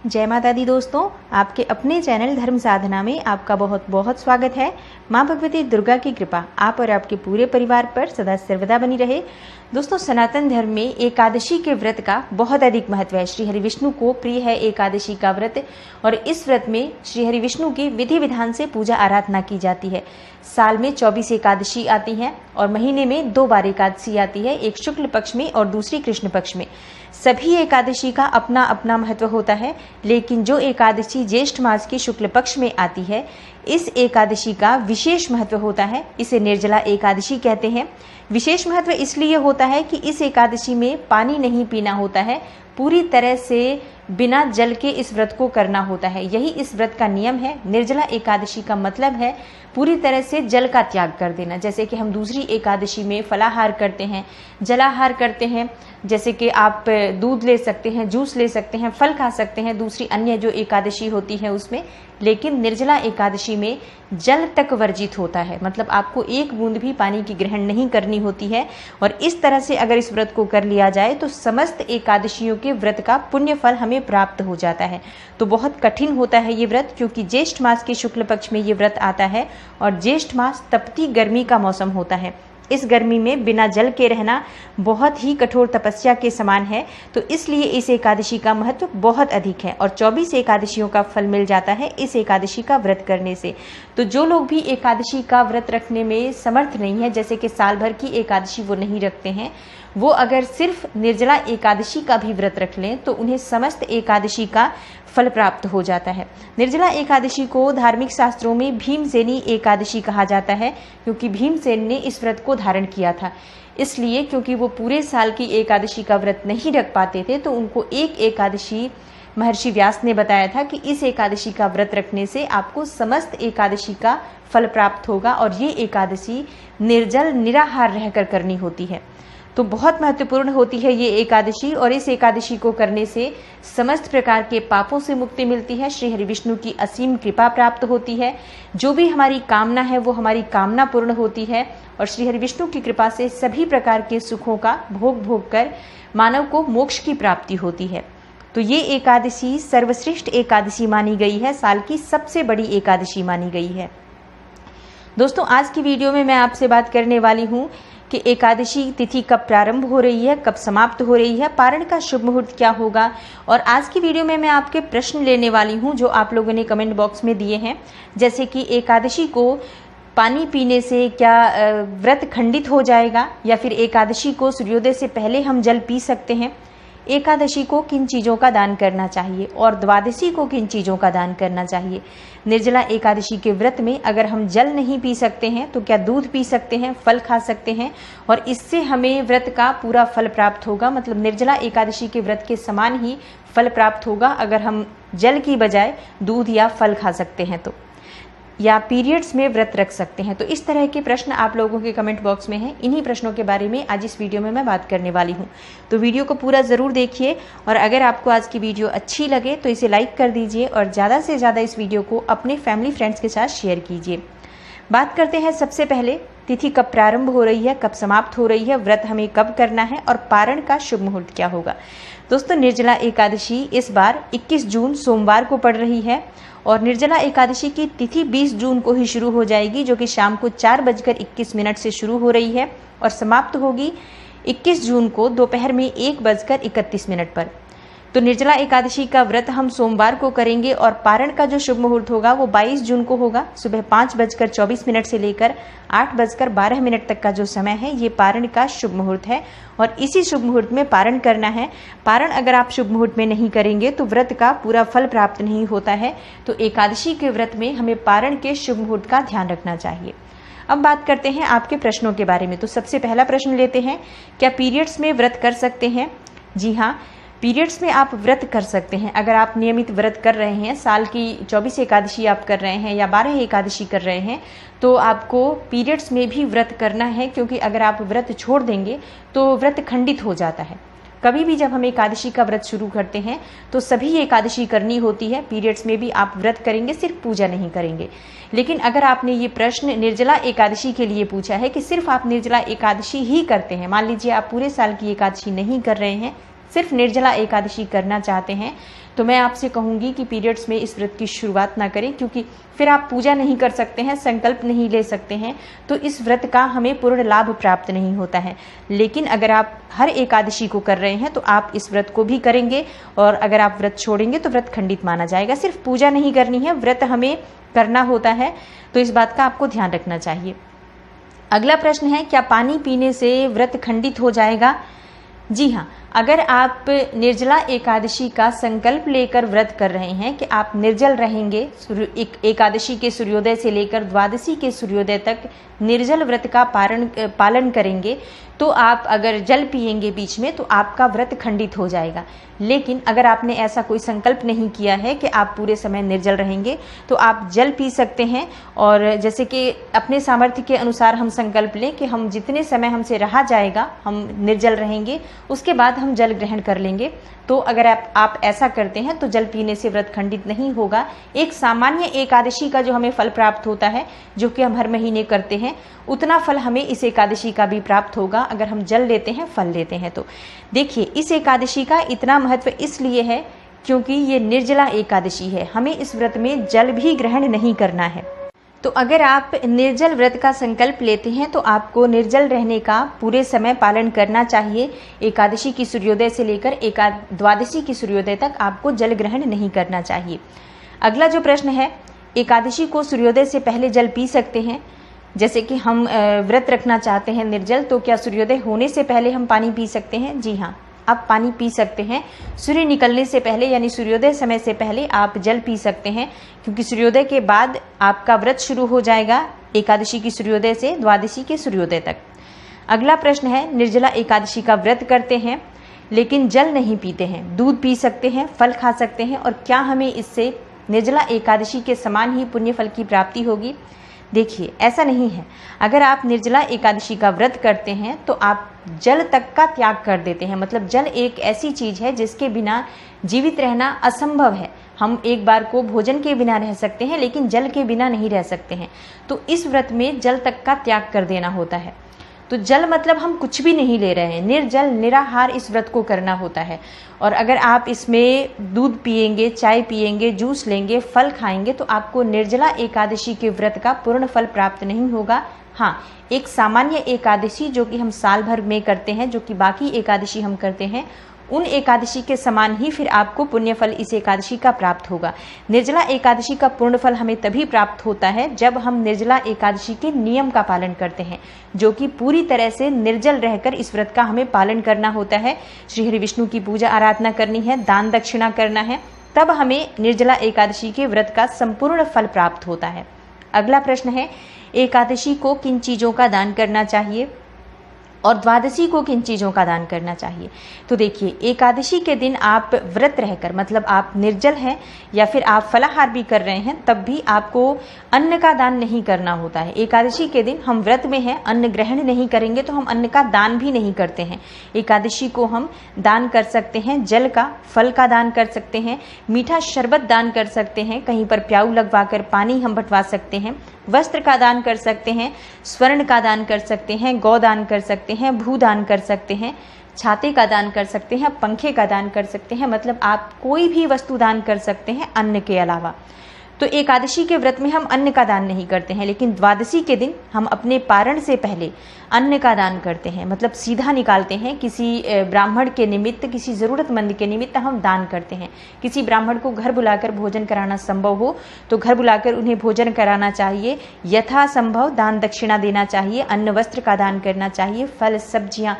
जय माता दी दोस्तों, आपके अपने चैनल धर्म साधना में आपका बहुत बहुत स्वागत है। माँ भगवती दुर्गा की कृपा आप और आपके पूरे परिवार पर सदा सर्वदा बनी रहे। दोस्तों, सनातन धर्म में एकादशी के व्रत का बहुत अधिक महत्व है। श्री हरि विष्णु को प्रिय है एकादशी का व्रत और इस व्रत में श्री हरि विष्णु की विधि विधान से पूजा आराधना की जाती है। साल में 24 एकादशी आती हैं और महीने में 2 बार एकादशी आती है, एक शुक्ल पक्ष में और दूसरी कृष्ण पक्ष में। सभी एकादशी का अपना अपना महत्व होता है, लेकिन जो एकादशी ज्येष्ठ मास की शुक्ल पक्ष में आती है, इस एकादशी का विशेष महत्व होता है। इसे निर्जला एकादशी कहते हैं। विशेष महत्व इसलिए होता है कि इस एकादशी में पानी नहीं पीना होता है, पूरी तरह से बिना जल के इस व्रत को करना होता है। यही इस व्रत का नियम है। निर्जला एकादशी का मतलब है पूरी तरह से जल का त्याग कर देना। जैसे कि हम दूसरी एकादशी में फलाहार करते हैं, जलाहार करते हैं, जैसे कि आप दूध ले सकते हैं, जूस ले सकते हैं, फल खा सकते हैं दूसरी अन्य जो एकादशी होती है उसमें। लेकिन निर्जला एकादशी में जल तक वर्जित होता है, मतलब आपको एक बूंद भी पानी की ग्रहण नहीं करनी होती है। और इस तरह से अगर इस व्रत को कर लिया जाए तो समस्त एकादशियों के व्रत का पुण्य फल हमें प्राप्त हो जाता है। तो बहुत कठिन होता है ये व्रत, क्योंकि ज्येष्ठ मास के शुक्ल पक्ष में ये व्रत आता है और ज्येष्ठ मास तपती गर्मी का मौसम होता है। इस गर्मी में बिना जल के रहना बहुत ही कठोर तपस्या के समान है। तो इसलिए इस एकादशी का महत्व बहुत अधिक है और 24 एकादशियों का फल मिल जाता है इस एकादशी का व्रत करने से। तो जो लोग भी एकादशी का व्रत रखने में समर्थ नहीं है, जैसे कि साल भर की एकादशी वो नहीं रखते हैं, वो अगर सिर्फ निर्जला एकादशी का भी व्रत रख लें तो उन्हें समस्त एकादशी का फल प्राप्त हो जाता है। निर्जला एकादशी को धार्मिक शास्त्रों में भीमसेनी एकादशी कहा जाता है, क्योंकि भीमसेन ने इस व्रत को धारण किया था। इसलिए क्योंकि वो पूरे साल की एकादशी का व्रत नहीं रख पाते थे, तो उनको एक एकादशी महर्षि व्यास ने बताया था कि इस एकादशी का व्रत रखने से आपको समस्त एकादशी का फल प्राप्त होगा और ये एकादशी निर्जल निराहार रहकर करनी होती है। तो बहुत महत्वपूर्ण होती है ये एकादशी और इस एकादशी को करने से समस्त प्रकार के पापों से मुक्ति मिलती है। श्री हरि विष्णु की असीम कृपा प्राप्त होती है। जो भी हमारी कामना है वो हमारी कामना पूर्ण होती है और श्री हरि विष्णु की कृपा से सभी प्रकार के सुखों का भोग कर मानव को मोक्ष की प्राप्ति होती है। तो ये एकादशी सर्वश्रेष्ठ एकादशी मानी गई है, साल की सबसे बड़ी एकादशी मानी गई है। दोस्तों, आज की वीडियो में मैं आपसे बात करने वाली हूँ कि एकादशी तिथि कब प्रारंभ हो रही है, कब समाप्त हो रही है, पारण का शुभ मुहूर्त क्या होगा। और आज की वीडियो में मैं आपके प्रश्न लेने वाली हूं जो आप लोगों ने कमेंट बॉक्स में दिए हैं। जैसे कि एकादशी को पानी पीने से क्या व्रत खंडित हो जाएगा, या फिर एकादशी को सूर्योदय से पहले हम जल पी सकते हैं, एकादशी को किन चीज़ों का दान करना चाहिए और द्वादशी को किन चीज़ों का दान करना चाहिए। निर्जला एकादशी के व्रत में अगर हम जल नहीं पी सकते हैं तो क्या दूध पी सकते हैं, फल खा सकते हैं और इससे हमें व्रत का पूरा फल प्राप्त होगा। मतलब निर्जला एकादशी के व्रत के समान ही फल प्राप्त होगा अगर हम जल की बजाय दूध या फल खा सकते हैं तो, या पीरियड्स में व्रत रख सकते हैं। तो इस तरह के प्रश्न आप लोगों के कमेंट बॉक्स में हैं। इन्हीं प्रश्नों के बारे में आज इस वीडियो में मैं बात करने वाली हूं। तो वीडियो को पूरा ज़रूर देखिए और अगर आपको आज की वीडियो अच्छी लगे तो इसे लाइक कर दीजिए और ज़्यादा से ज़्यादा इस वीडियो को अपने फैमिली फ्रेंड्स के साथ शेयर कीजिए। बात करते हैं सबसे पहले तिथि कब प्रारंभ हो रही है, कब समाप्त हो रही है, व्रत हमें कब करना है और पारण का शुभ मुहूर्त क्या होगा। दोस्तों, निर्जला एकादशी इस बार 21 जून सोमवार को पड़ रही है और निर्जला एकादशी की तिथि 20 जून को ही शुरू हो जाएगी, जो कि शाम को 4:21 से शुरू हो रही है और समाप्त होगी 21 जून को दोपहर में 1:31 पर। तो निर्जला एकादशी का व्रत हम सोमवार को करेंगे और पारण का जो शुभ मुहूर्त होगा वो 22 जून को होगा। सुबह 5:24 से लेकर 8:12 तक का जो समय है ये पारण का शुभ मुहूर्त है और इसी शुभ मुहूर्त में पारण करना है। पारण अगर आप शुभ मुहूर्त में नहीं करेंगे तो व्रत का पूरा फल प्राप्त नहीं होता है। तो एकादशी के व्रत में हमें पारण के शुभ मुहूर्त का ध्यान रखना चाहिए। अब बात करते हैं आपके प्रश्नों के बारे में। तो सबसे पहला प्रश्न लेते हैं, क्या पीरियड्स में व्रत कर सकते हैं। जी हाँ, पीरियड्स में आप व्रत कर सकते हैं। अगर आप नियमित व्रत कर रहे हैं, साल की 24 एकादशी आप कर रहे हैं या 12 एकादशी कर रहे हैं, तो आपको पीरियड्स में भी व्रत करना है, क्योंकि अगर आप व्रत छोड़ देंगे तो व्रत खंडित हो जाता है। कभी भी जब हम एकादशी का व्रत शुरू करते हैं तो सभी एकादशी करनी होती है। पीरियड्स में भी आप व्रत करेंगे, सिर्फ पूजा नहीं करेंगे। लेकिन अगर आपने ये प्रश्न निर्जला एकादशी के लिए पूछा है कि सिर्फ आप निर्जला एकादशी ही करते हैं, मान लीजिए आप पूरे साल की एकादशी नहीं कर रहे हैं, सिर्फ निर्जला एकादशी करना चाहते हैं, तो मैं आपसे कहूँगी कि पीरियड्स में इस व्रत की शुरुआत ना करें, क्योंकि फिर आप पूजा नहीं कर सकते हैं, संकल्प नहीं ले सकते हैं, तो इस व्रत का हमें पूर्ण लाभ प्राप्त नहीं होता है। लेकिन अगर आप हर एकादशी को कर रहे हैं तो आप इस व्रत को भी करेंगे, और अगर आप व्रत छोड़ेंगे तो व्रत खंडित माना जाएगा। सिर्फ पूजा नहीं करनी है, व्रत हमें करना होता है, तो इस बात का आपको ध्यान रखना चाहिए। अगला प्रश्न है, क्या पानी पीने से व्रत खंडित हो जाएगा? जी हाँ, अगर आप निर्जला एकादशी का संकल्प लेकर व्रत कर रहे हैं कि आप निर्जल रहेंगे, एकादशी के सूर्योदय से लेकर द्वादशी के सूर्योदय तक निर्जल व्रत का पालन करेंगे, तो आप अगर जल पिएंगे बीच में तो आपका व्रत खंडित हो जाएगा। लेकिन अगर आपने ऐसा कोई संकल्प नहीं किया है कि आप पूरे समय निर्जल रहेंगे, तो आप जल पी सकते हैं। और जैसे कि अपने सामर्थ्य के अनुसार हम संकल्प लें कि हम जितने समय हमसे रहा जाएगा हम निर्जल रहेंगे, उसके बाद हम जल ग्रहण कर लेंगे। तो अगर आप ऐसा करते हैं तो जल पीने से व्रत खंडित नहीं होगा। एक सामान्य एकादशी का जो हमें फल प्राप्त होता है, जो कि हम हर महीने करते हैं, उतना फल हमें इस एकादशी का भी प्राप्त होगा अगर हम जल लेते हैं, फल लेते हैं। तो देखिए, इस एकादशी का इतना महत्व इसलिए है क्योंकि ये निर्जला एकादशी है, हमें इस व्रत में जल भी ग्रहण नहीं करना है। तो अगर आप निर्जल व्रत का संकल्प लेते हैं तो आपको निर्जल रहने का पूरे समय पालन करना चाहिए। एकादशी की सूर्योदय से लेकर द्वादशी की सूर्योदय तक आपको जल ग्रहण नहीं करना चाहिए। अगला जो प्रश्न है, एकादशी को सूर्योदय से पहले जल पी सकते हैं? जैसे कि हम व्रत रखना चाहते हैं निर्जल, तो क्या सूर्योदय होने से पहले हम पानी पी सकते हैं? जी हाँ, आप पानी पी सकते हैं। सूर्य निकलने से पहले यानी सूर्योदय समय से पहले आप जल पी सकते हैं, क्योंकि सूर्योदय के बाद आपका व्रत शुरू हो जाएगा, एकादशी की सूर्योदय से द्वादशी के सूर्योदय तक। अगला प्रश्न है, निर्जला एकादशी का व्रत करते हैं लेकिन जल नहीं पीते हैं, दूध पी सकते हैं, फल खा सकते हैं, और क्या हमें इससे निर्जला एकादशी के समान ही पुण्य फल की प्राप्ति होगी? देखिए, ऐसा नहीं है। अगर आप निर्जला एकादशी का व्रत करते हैं तो आप जल तक का त्याग कर देते हैं। मतलब जल एक ऐसी चीज है जिसके बिना जीवित रहना असंभव है। हम एक बार को भोजन के बिना रह सकते हैं लेकिन जल के बिना नहीं रह सकते हैं। तो इस व्रत में जल तक का त्याग कर देना होता है। तो जल मतलब हम कुछ भी नहीं ले रहे हैं, निर्जल निराहार इस व्रत को करना होता है। और अगर आप इसमें दूध पिएंगे, चाय पिएंगे, जूस लेंगे, फल खाएंगे, तो आपको निर्जला एकादशी के व्रत का पूर्ण फल प्राप्त नहीं होगा। हाँ, एक सामान्य एकादशी जो कि हम साल भर में करते हैं, जो कि बाकी एकादशी हम करते हैं, उन एकादशी के समान ही फिर आपको पुण्य फल इस एकादशी का प्राप्त होगा। निर्जला एकादशी का पूर्ण फल हमें तभी प्राप्त होता है जब हम निर्जला एकादशी के नियम का पालन करते हैं, जो कि पूरी तरह से निर्जल रहकर इस व्रत का हमें पालन करना होता है। श्री हरि विष्णु की पूजा आराधना करनी है, दान दक्षिणा करना है, तब हमें निर्जला एकादशी के व्रत का संपूर्ण फल प्राप्त होता है। अगला प्रश्न है, एकादशी को किन चीज़ों का दान करना चाहिए और द्वादशी को किन चीज़ों का दान करना चाहिए? तो देखिए, एकादशी के दिन आप व्रत रहकर, मतलब आप निर्जल हैं या फिर आप फलाहार भी कर रहे हैं, तब भी आपको अन्न का दान नहीं करना होता है। एकादशी के दिन हम व्रत में हैं, अन्न ग्रहण नहीं करेंगे तो हम अन्न का दान भी नहीं करते हैं। एकादशी को हम दान कर सकते हैं जल का, फल का दान कर सकते हैं, मीठा शरबत दान कर सकते हैं, कहीं पर प्याऊ लगवाकर पानी हम बंटवा सकते हैं, वस्त्र का दान कर सकते हैं, स्वर्ण का दान कर सकते हैं, गौ दान कर सकते हैं, भू दान कर सकते हैं, छाते का दान कर सकते हैं, पंखे का दान कर सकते हैं। मतलब आप कोई भी वस्तु दान कर सकते हैं अन्न के अलावा। तो एकादशी के व्रत में हम अन्न का दान नहीं करते हैं, लेकिन द्वादशी के दिन हम अपने पारण से पहले अन्न का दान करते हैं। मतलब सीधा निकालते हैं, किसी ब्राह्मण के निमित्त, किसी ज़रूरतमंद के निमित्त हम दान करते हैं। किसी ब्राह्मण को घर बुलाकर भोजन कराना संभव हो तो घर बुलाकर उन्हें भोजन कराना चाहिए, यथासंभव दान दक्षिणा देना चाहिए, अन्न वस्त्र का दान करना चाहिए, फल सब्जियाँ,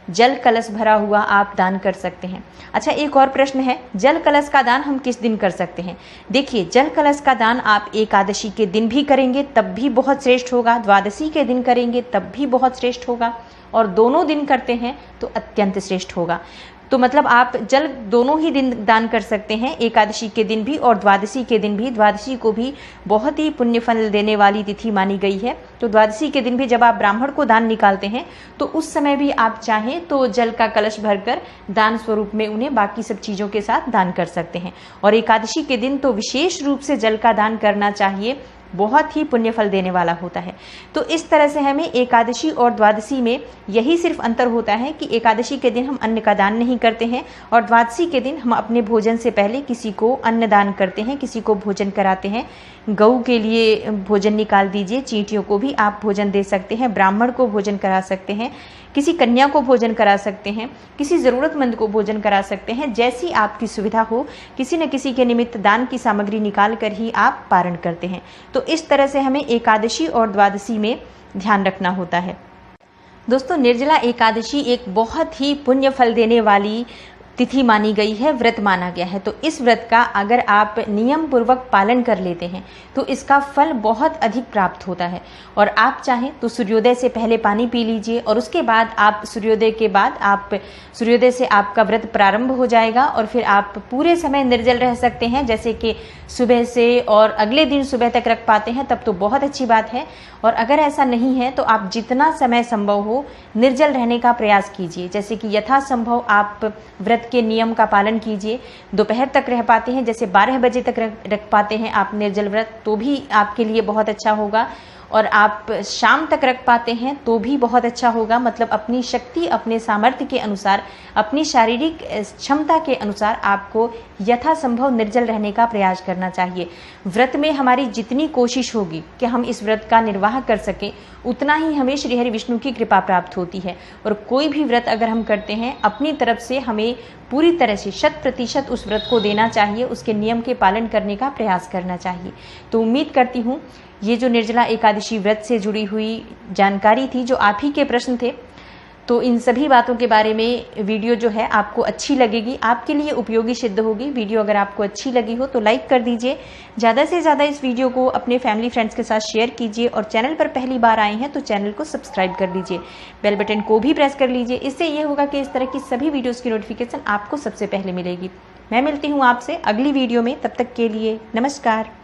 जल कलश भरा हुआ आप दान कर सकते हैं। अच्छा, एक और प्रश्न है, जल कलश का दान हम किस दिन कर सकते हैं? देखिए, जल कलश का दान आप एकादशी के दिन भी करेंगे तब भी बहुत श्रेष्ठ होगा, द्वादशी के दिन करेंगे तब भी बहुत श्रेष्ठ होगा, और दोनों दिन करते हैं तो अत्यंत श्रेष्ठ होगा। तो मतलब आप जल दोनों ही दिन दान कर सकते हैं, एकादशी के दिन भी और द्वादशी के दिन भी। द्वादशी को भी बहुत ही पुण्य फल देने वाली तिथि मानी गई है। तो द्वादशी के दिन भी जब आप ब्राह्मण को दान निकालते हैं तो उस समय भी आप चाहें तो जल का कलश भरकर दान स्वरूप में उन्हें बाकी सब चीज़ों के साथ दान कर सकते हैं। और एकादशी के दिन तो विशेष रूप से जल का दान करना चाहिए। बहुत ही पुण्य फल देने वाला होता है। तो इस तरह से हमें एकादशी और द्वादशी में यही सिर्फ अंतर होता है कि एकादशी के दिन हम अन्न का दान नहीं करते हैं और द्वादशी के दिन हम अपने भोजन से पहले किसी को अन्न दान करते हैं, किसी को भोजन कराते हैं। गऊ के लिए भोजन निकाल दीजिए, चींटियों को भी आप भोजन दे सकते हैं, ब्राह्मण को भोजन करा सकते हैं, किसी कन्या को भोजन करा सकते हैं, किसी ज़रूरतमंद को भोजन करा सकते हैं। जैसी आपकी सुविधा हो, किसी न किसी के निमित्त दान की सामग्री निकाल कर ही आप पारण करते हैं। तो इस तरह से हमें एकादशी और द्वादशी में ध्यान रखना होता है। दोस्तों, निर्जला एकादशी एक बहुत ही पुण्य फल देने वाली तिथि मानी गई है, व्रत माना गया है। तो इस व्रत का अगर आप नियम पूर्वक पालन कर लेते हैं तो इसका फल बहुत अधिक प्राप्त होता है। और आप चाहें तो सूर्योदय से पहले पानी पी लीजिए और उसके बाद आप सूर्योदय से आपका व्रत प्रारंभ हो जाएगा और फिर आप पूरे समय निर्जल रह सकते हैं। जैसे कि सुबह से और अगले दिन सुबह तक रख पाते हैं तब तो बहुत अच्छी बात है। और अगर ऐसा नहीं है तो आप जितना समय संभव हो निर्जल रहने का प्रयास कीजिए। जैसे कि यथासंभव आप व्रत के नियम का पालन कीजिए। दोपहर तक रह पाते हैं, जैसे 12 बजे तक रख पाते हैं आप निर्जल व्रत, तो भी आपके लिए बहुत अच्छा होगा। और आप शाम तक रख पाते हैं तो भी बहुत अच्छा होगा। मतलब अपनी शक्ति, अपने सामर्थ्य के अनुसार, अपनी शारीरिक क्षमता के अनुसार आपको यथासंभव निर्जल रहने का प्रयास करना चाहिए। व्रत में हमारी जितनी कोशिश होगी कि हम इस व्रत का निर्वाह कर सकें, उतना ही हमें श्री हरि विष्णु की कृपा प्राप्त होती है। और कोई भी व्रत अगर हम करते हैं, अपनी तरफ से हमें पूरी तरह से 100% उस व्रत को देना चाहिए, उसके नियम के पालन करने का प्रयास करना चाहिए। तो उम्मीद करती हूँ ये जो निर्जला एकादशी व्रत से जुड़ी हुई जानकारी थी, जो आप ही के प्रश्न थे, तो इन सभी बातों के बारे में वीडियो जो है आपको अच्छी लगेगी, आपके लिए उपयोगी सिद्ध होगी। वीडियो अगर आपको अच्छी लगी हो तो लाइक कर दीजिए, ज़्यादा से ज़्यादा इस वीडियो को अपने फैमिली फ्रेंड्स के साथ शेयर कीजिए और चैनल पर पहली बार आए हैं तो चैनल को सब्सक्राइब कर लीजिए, बेल बटन को भी प्रेस कर लीजिए। इससे ये होगा कि इस तरह की सभी वीडियोज़ की नोटिफिकेशन आपको सबसे पहले मिलेगी। मैं मिलती हूँ आपसे अगली वीडियो में, तब तक के लिए नमस्कार।